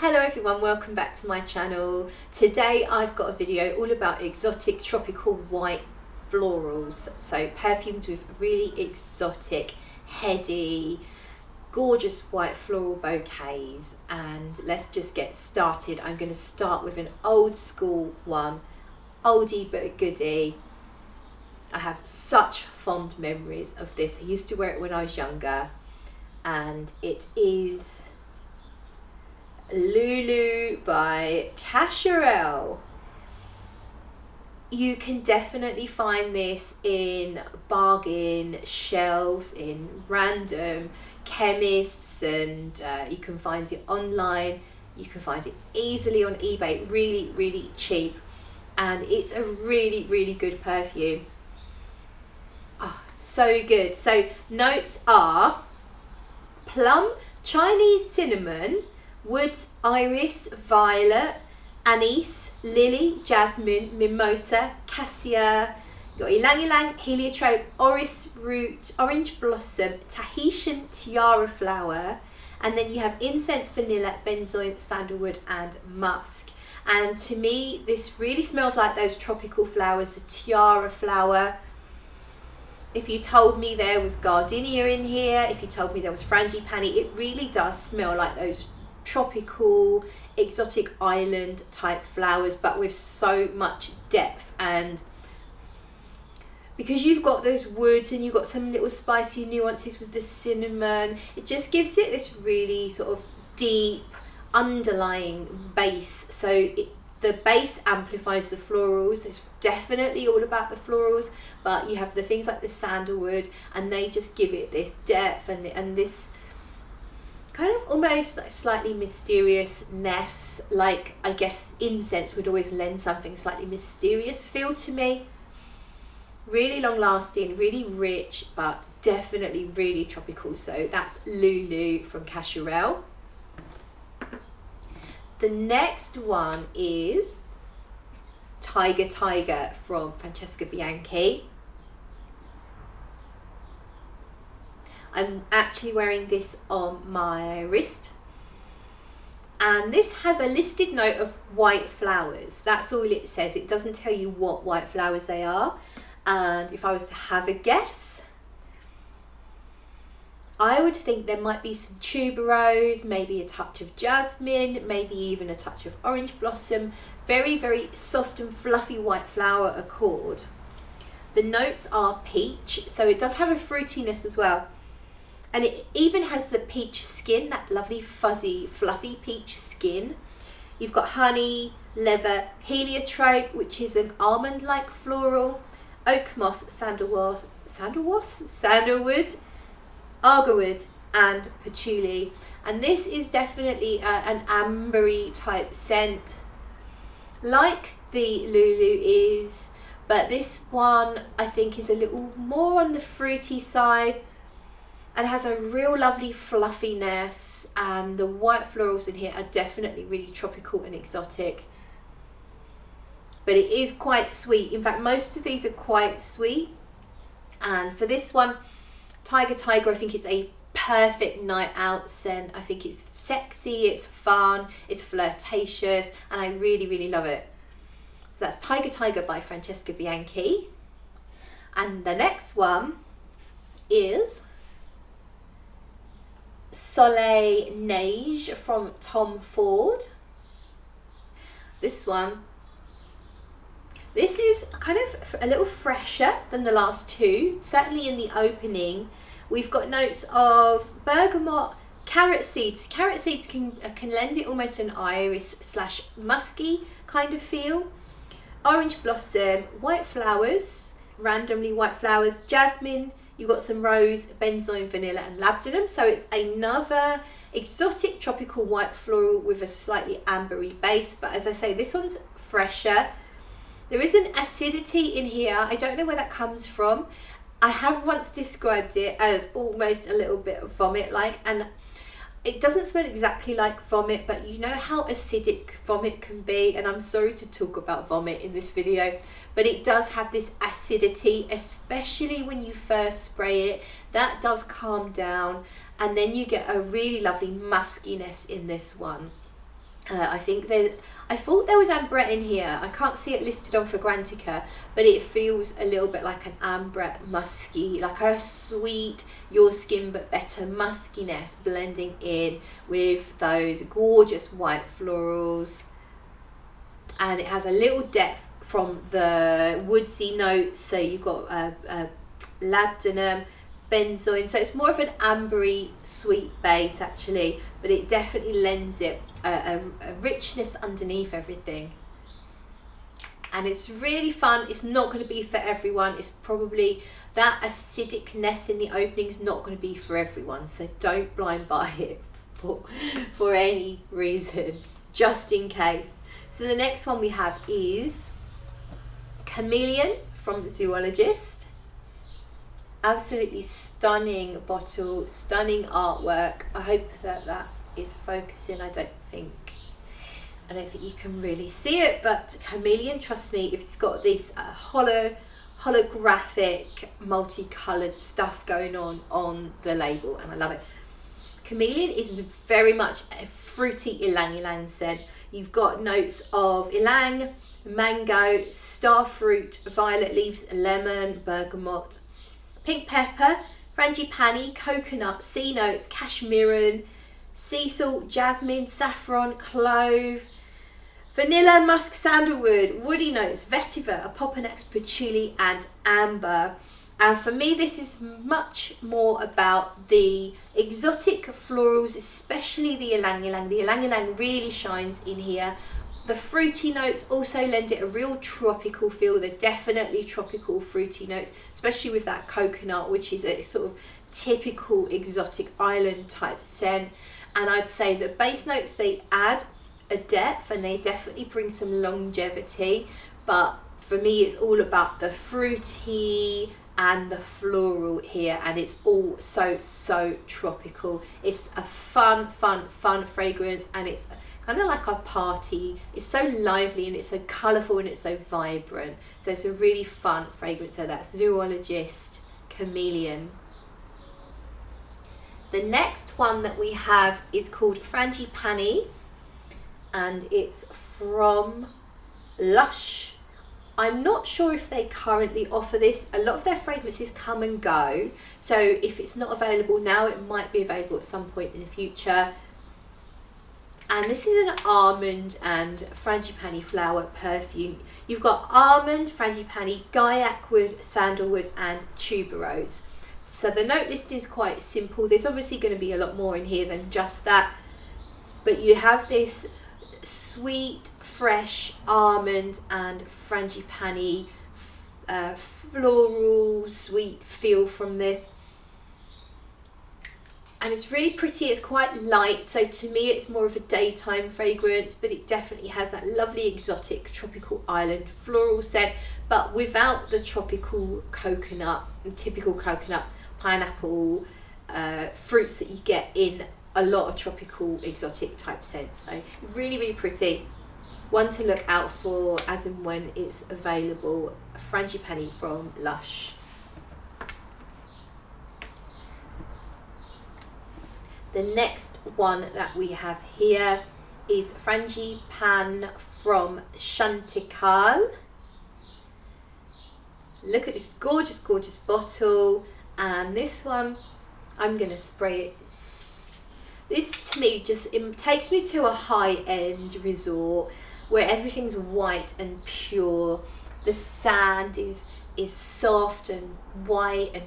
Hello everyone, welcome back to my channel. Today I've got a video all about exotic tropical white florals. So perfumes with really exotic, heady, gorgeous white floral bouquets. And let's just get started. I'm going to start with an old school one, oldie but a goodie. I have such fond memories of this. I used to wear it when I was younger, and it is Lulu by Casuarelle. You can definitely find this in bargain shelves in random chemists, and you can find it online. You can find it easily on eBay, really cheap, and it's a really good perfume. Oh, so good. So notes are plum, Chinese cinnamon, wood, iris, violet, anise, lily, jasmine, mimosa, cassia. You've got ylang ylang, heliotrope, orris root, orange blossom, Tahitian tiara flower, and then you have incense, vanilla, benzoin, sandalwood and musk. And to me this really smells like those tropical flowers, the tiara flower. If you told me there was gardenia in here, if you told me there was frangipani, it really does smell like those tropical, exotic island type flowers, but with so much depth. And because you've got those woods and you've got some little spicy nuances with the cinnamon, it just gives it this really sort of deep underlying base. So the base amplifies the florals. It's definitely all about the florals, but you have the things like the sandalwood, and they just give it this depth and this kind of almost like slightly mysteriousness. Like, I guess incense would always lend something slightly mysterious feel to me. Really long lasting, really rich, but definitely really tropical. So that's Lulu from Casuarelle. The next one is Tiger from Francesca Bianchi. I'm actually wearing this on my wrist, and this has a listed note of white flowers. That's all it says. It doesn't tell you what white flowers they are. And if I was to have a guess, I would think there might be some tuberose, maybe a touch of jasmine, maybe even a touch of orange blossom. Very soft and fluffy white flower accord. The notes are peach, so it does have a fruitiness as well. And it even has the peach skin, that lovely fuzzy fluffy peach skin. You've got honey, leather, heliotrope, which is an almond-like floral, oak moss, sandalwood, argwood and patchouli. And this is definitely an ambery type scent, like the Lulu is, but this one I think is a little more on the fruity side and has a real lovely fluffiness. And the white florals in here are definitely really tropical and exotic, but it is quite sweet. In fact, most of these are quite sweet. And for this one, Tiger, I think it's a perfect night out scent. I think it's sexy, it's fun, it's flirtatious, and I really love it. So that's Tiger by Francesca Bianchi. And the next one is Soleil Naij from Tom Ford. This is kind of a little fresher than the last two. Certainly in the opening, we've got notes of bergamot, carrot seeds. Carrot seeds can lend it almost an iris / musky kind of feel. Orange blossom, white flowers, randomly white flowers, jasmine. You've got some rose, benzoin, vanilla and labdanum. So it's another exotic tropical white floral with a slightly ambery base. But as I say, this one's fresher. There is an acidity in here. I don't know where that comes from. I have once described it as almost a little bit of vomit like, and it doesn't smell exactly like vomit, but you know how acidic vomit can be, and I'm sorry to talk about vomit in this video, but it does have this acidity, especially when you first spray it. That does calm down, and then you get a really lovely muskiness in this one. I thought there was ambrette in here. I can't see it listed on Fragrantica, but it feels a little bit like an ambrette musky, like a sweet, your skin but better muskiness blending in with those gorgeous white florals. And it has a little depth from the woodsy notes, so you've got labdanum, benzoin, so it's more of an ambery sweet base actually, but it definitely lends it a richness underneath everything. And it's really fun. It's not going to be for everyone. It's probably that acidicness in the opening is not going to be for everyone, so don't blind buy it for any reason, just in case. So the next one we have is Chameleon from Zoologist. Absolutely stunning bottle, stunning artwork. I hope that is focusing. I don't think you can really see it, but Chameleon, trust me, if it's got this holographic multicolored stuff going on the label, and I love it. Chameleon is very much a fruity ylang ylang scent. You've got notes of ylang, mango, starfruit, violet leaves, lemon, bergamot, pink pepper, frangipani, coconut, sea notes, cashmeran, sea salt, jasmine, saffron, clove, vanilla, musk, sandalwood, woody notes, vetiver, opoponax, patchouli and amber. And for me, this is much more about the exotic florals, especially the ylang ylang. The ylang ylang really shines in here. The fruity notes also lend it a real tropical feel. They're definitely tropical fruity notes, especially with that coconut, which is a sort of typical exotic island type scent. And I'd say the base notes, they add a depth and they definitely bring some longevity. But for me, it's all about the fruity and the floral here, and it's all so tropical. It's a fun fragrance, and it's kind of like a party. It's so lively and it's so colourful and it's so vibrant, so it's a really fun fragrance. So that's Zoologist Chameleon. The next one that we have is called Frangipani, and it's from Lush. I'm not sure if they currently offer this. A lot of their fragrances come and go, so if it's not available now, it might be available at some point in the future. And this is an almond and frangipani flower perfume. You've got almond, frangipani, guaiac wood, sandalwood and tuberose. So the note list is quite simple. There's obviously going to be a lot more in here than just that, but you have this sweet, fresh almond and frangipani floral sweet feel from this, and it's really pretty. It's quite light, so to me it's more of a daytime fragrance, but it definitely has that lovely exotic tropical island floral scent, but without the tropical coconut, the typical coconut, pineapple fruits that you get in a lot of tropical exotic type scents. So really pretty. One to look out for as and when it's available. Frangipani from Lush. The next one that we have here is Frangipan from Chantical. Look at this gorgeous bottle, and this one I'm gonna spray it. This to me it takes me to a high-end resort where everything's white and pure. The sand is soft and white and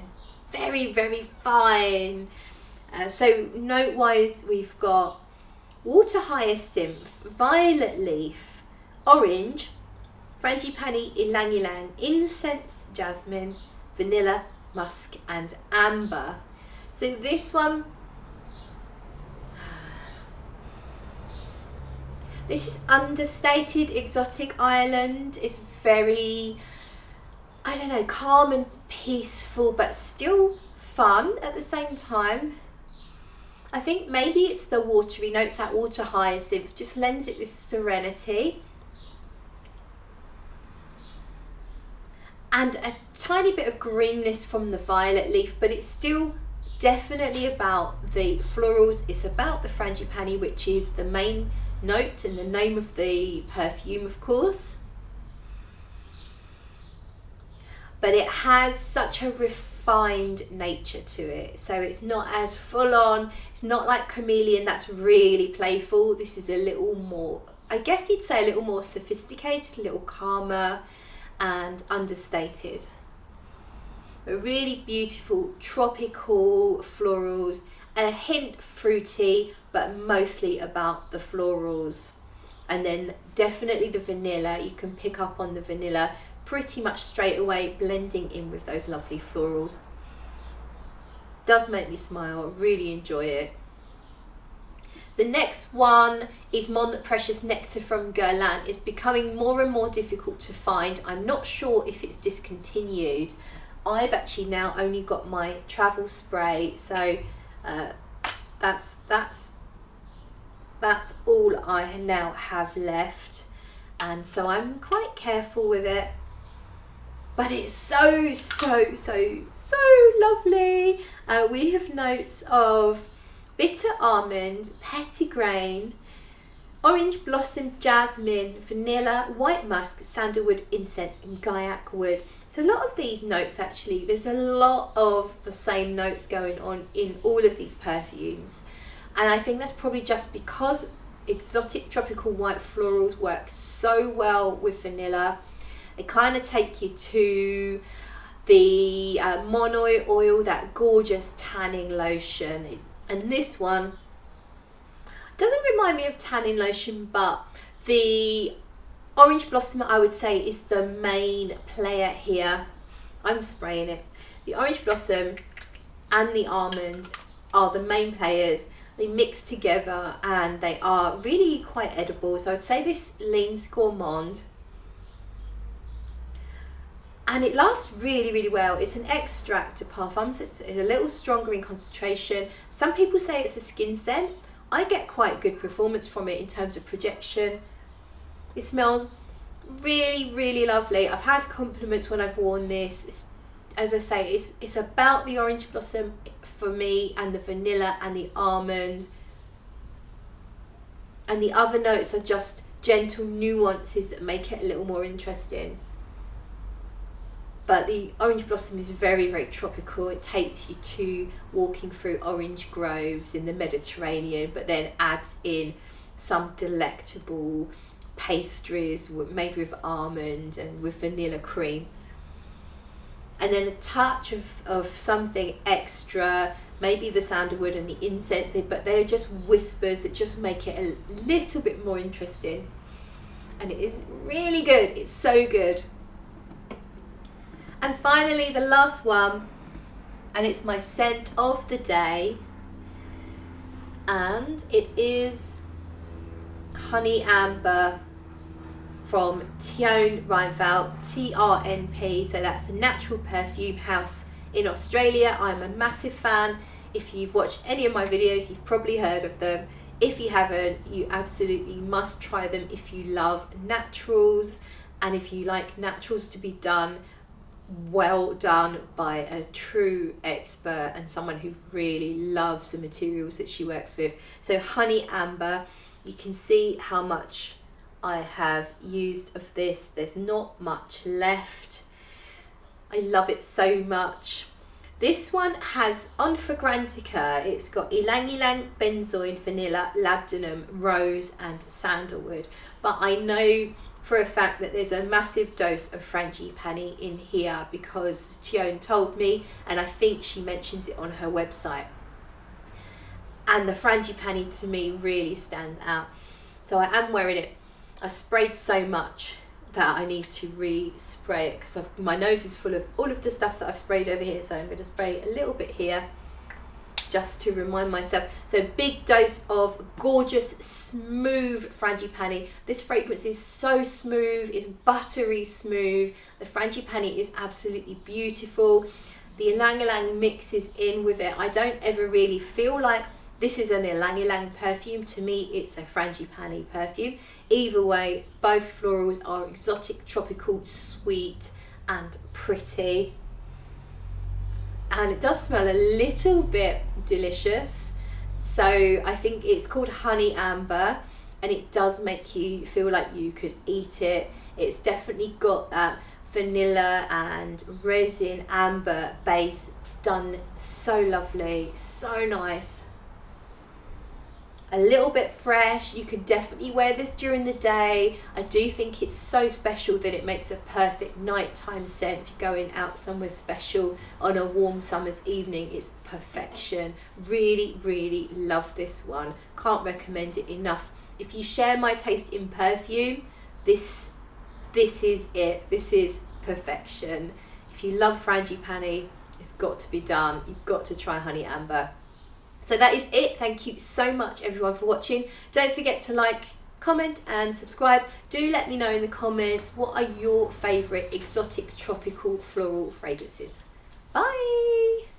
very fine. So note-wise, we've got water hyacinth, violet leaf, orange, frangipani, ylang ylang, incense, jasmine, vanilla, musk and amber. So this one, this is understated exotic island. It's very, I don't know, calm and peaceful, but still fun at the same time. I think maybe it's the watery notes, that water hyacinth just lends it this serenity. And a tiny bit of greenness from the violet leaf, but it's still definitely about the florals. It's about the frangipani, which is the main note and the name of the perfume, of course. But it has such a refined nature to it, so it's not as full on. It's not like Chameleon that's really playful. This is a little more, I guess you'd say, a little more sophisticated, a little calmer and understated. But really beautiful tropical florals, a hint fruity, but mostly about the florals. And then definitely the vanilla, you can pick up on the vanilla pretty much straight away, blending in with those lovely florals. Does make me smile, really enjoy it. The next one is Mon Precious Nectar from Guerlain. It's becoming more and more difficult to find. I'm not sure if it's discontinued. I've actually now only got my travel spray, so that's all I now have left, and so I'm quite careful with it. But it's so lovely. We have notes of bitter almond, petitgrain, orange blossom, jasmine, vanilla, white musk, sandalwood, incense and gaiac wood. So a lot of these notes, actually, there's a lot of the same notes going on in all of these perfumes. And I think that's probably just because exotic tropical white florals work so well with vanilla. They kind of take you to the Monoi oil, that gorgeous tanning lotion. And this one doesn't remind me of tanning lotion, but the orange blossom, I would say, is the main player here. I'm spraying it. The orange blossom and the almond are the main players. They mix together and they are really quite edible. So I'd say this leans gourmand. And it lasts really well. It's an extract de parfum, so it's a little stronger in concentration. Some people say it's a skin scent. I get quite good performance from it in terms of projection. It smells really lovely. I've had compliments when I've worn this. As I say, it's about the orange blossom for me, and the vanilla and the almond. And the other notes are just gentle nuances that make it a little more interesting. But the orange blossom is very tropical. It takes you to walking through orange groves in the Mediterranean, but then adds in some delectable pastries made with almond and with vanilla cream. And then a touch of something extra, maybe the sandalwood and the incense, but they're just whispers that just make it a little bit more interesting. And it is really good. It's so good. And finally, the last one, and it's my scent of the day, and it is Honey Amber from Teone Reinthal, TRNP. So that's a natural perfume house in Australia. I'm a massive fan. If you've watched any of my videos, you've probably heard of them. If you haven't, you absolutely must try them if you love naturals, and if you like naturals to be done well done by a true expert and someone who really loves the materials that she works with. So Honey Amber, you can see how much I have used of this. There's not much left. I love it so much. This one has on Fragrantica, it's got ylang ylang, benzoin, vanilla, labdanum, rose and sandalwood. But I know for a fact that there's a massive dose of Frangipani in here because Teone told me, and I think she mentions it on her website. And the Frangipani to me really stands out. So I am wearing it. I sprayed so much that I need to re-spray it because my nose is full of all of the stuff that I've sprayed over here. So I'm going to spray a little bit here just to remind myself. So big dose of gorgeous smooth Frangipani. This fragrance is so smooth, it's buttery smooth. The Frangipani is absolutely beautiful. The ylang ylang mixes in with it. I don't ever really feel like this is an ylang ylang perfume. To me, it's a Frangipani perfume. Either way, both florals are exotic, tropical, sweet and pretty. And it does smell a little bit delicious. So I think it's called Honey Amber. and it does make you feel like you could eat it. It's definitely got that vanilla and resin amber base, done so lovely, so nice. A little bit fresh. You could definitely wear this during the day. I do think it's so special that it makes a perfect nighttime scent. If you're going out somewhere special on a warm summer's evening, it's perfection. Really, really love this one. Can't recommend it enough. If you share my taste in perfume, this is it. This is perfection. If you love Frangipani, it's got to be done. You've got to try Honey Amber. So that is it. Thank you so much everyone for watching. Don't forget to like, comment and subscribe. Do let me know in the comments what are your favourite exotic tropical floral fragrances. Bye!